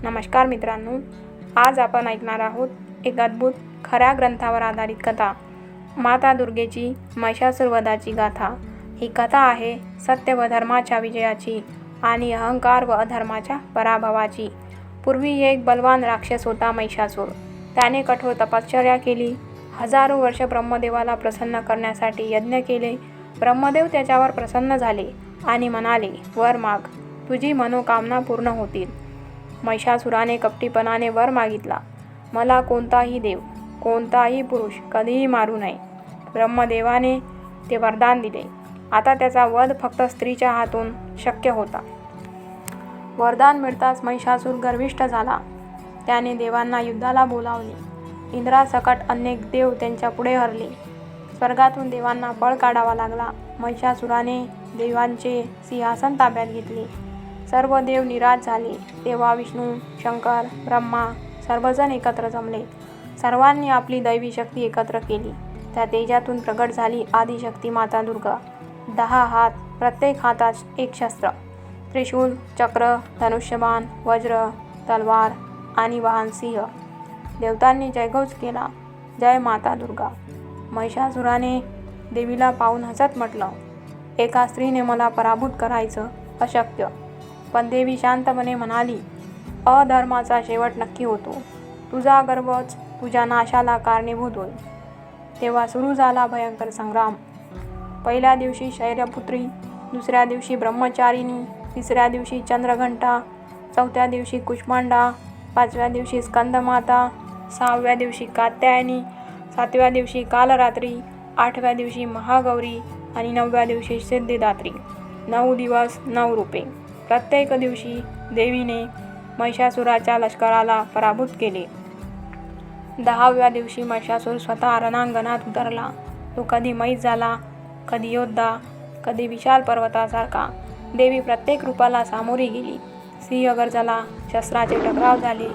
नमस्कार मित्रांनो, आज आपण ऐकणार आहोत एक अद्भुत खऱ्या ग्रंथावर आधारित कथा, माता दुर्गेची महिषासुर वधाची गाथा। ही कथा आहे सत्य व धर्माच्या विजयाची आणि अहंकार व अधर्माच्या पराभवाची। पूर्वी एक बलवान राक्षस होता महिषासुर। त्याने कठोर तपश्चर्या केली, हजारो वर्ष ब्रह्मदेवाला प्रसन्न करण्यासाठी यज्ञ केले। ब्रह्मदेव त्याच्यावर प्रसन्न झाले आणि म्हणाले, वर माग, तुझी मनोकामना पूर्ण होतील। महिषासुराने कपटीपणाने वर मागितला, मला कोणताही देव, कोणताही पुरुष कधीही मारू नये। ब्रह्मदेवाने ते वरदान दिले। आता त्याचा वध फक्त स्त्रीच्या हातून शक्य होता। वरदान मिळताच महिषासुर गर्विष्ठ झाला। त्याने देवांना युद्धाला बोलावले। इंद्रासकट अनेक देव त्यांच्या पुढे हरले। स्वर्गातून देवांना पळ काढावा लागला। महिषासुराने देवांचे सिंहासन ताब्यात घेतले। सर्व देव निराश झाले। तेव्हा विष्णू, शंकर, ब्रह्मा सर्वजण एकत्र जमले। सर्वांनी आपली दैवी शक्ती एकत्र केली। त्या तेजातून प्रगट झाली आदिशक्ती माता दुर्गा। 10 हात, प्रत्येक हातात एक शस्त्र, त्रिशूल, चक्र, धनुष्यबाण, वज्र, तलवार आणि वाहन सिंह। देवतांनी जयघोष केला, जय माता दुर्गा। महिषासुराने देवीला पाहून हसत म्हटलं, एका स्त्रीने मला पराभूत करायचं अशक्य। पण देवी शांतपणे म्हणाली, अधर्माचा शेवट नक्की होतो। तुझा गर्वच तुझ्या नाशाला कारणीभूत होईल। तेव्हा सुरू झाला भयंकर संग्राम। पहिल्या दिवशी शैलपुत्री, दुसऱ्या दिवशी ब्रह्मचारिणी, तिसऱ्या दिवशी चंद्रघंटा, चौथ्या दिवशी कुष्मांडा, पाचव्या दिवशी स्कंदमाता, 6व्या दिवशी कात्यायनी, 7व्या दिवशी कालरात्री, 8व्या दिवशी महागौरी आणि 9व्या दिवशी सिद्धिदात्री। 9 दिवस 9 रूपे। प्रत्येक दिवशी देवीने महिषासुराच्या लष्कराला पराभूत केले। 10व्या दिवशी महिषासुर स्वतः रणांगणात उतरला। तो कधी मैस झाला, कधी योद्धा, कधी विशाल पर्वतासारखा। देवी प्रत्येक रूपाला सामोरी गेली। सिंह गर्जला, शस्त्राचे टकराव झाले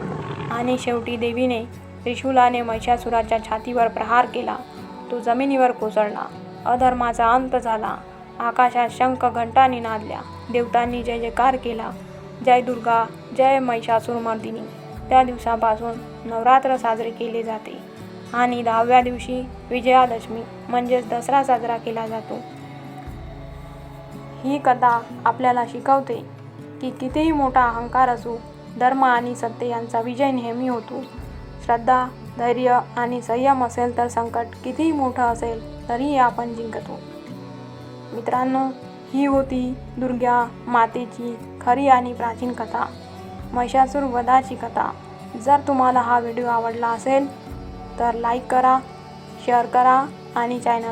आणि शेवटी देवीने त्रिशूलाने महिषासुराच्या छातीवर प्रहार केला। तो जमिनीवर कोसळला। अधर्माचा अंत झाला। आकाशात शंख घंटा निनादल्या। देवतांनी जय जयकार केला, जय दुर्गा, जय महिषासुरमर्दिनी। त्या दिवसापासून नवरात्र साजरे केले जाते आणि 10व्या दिवशी विजयादशमी म्हणजेच दसरा साजरा केला जातो। ही कथा आपल्याला शिकवते की कितीही मोठा अहंकार असो, धर्म आणि सत्य यांचा विजय नेहमी होतो। श्रद्धा, धैर्य आणि संयम असेल तर संकट कितीही मोठं असेल तरीही आपण जिंकतो। मित्रांनो, ही होती दुर्गा मातेची खरी आणि प्राचीन कथा, महिषासुर वधाची कथा। जर तुम्हाला हा व्हिडिओ आवडला असेल तर लाईक करा, शेअर करा आणि चॅनल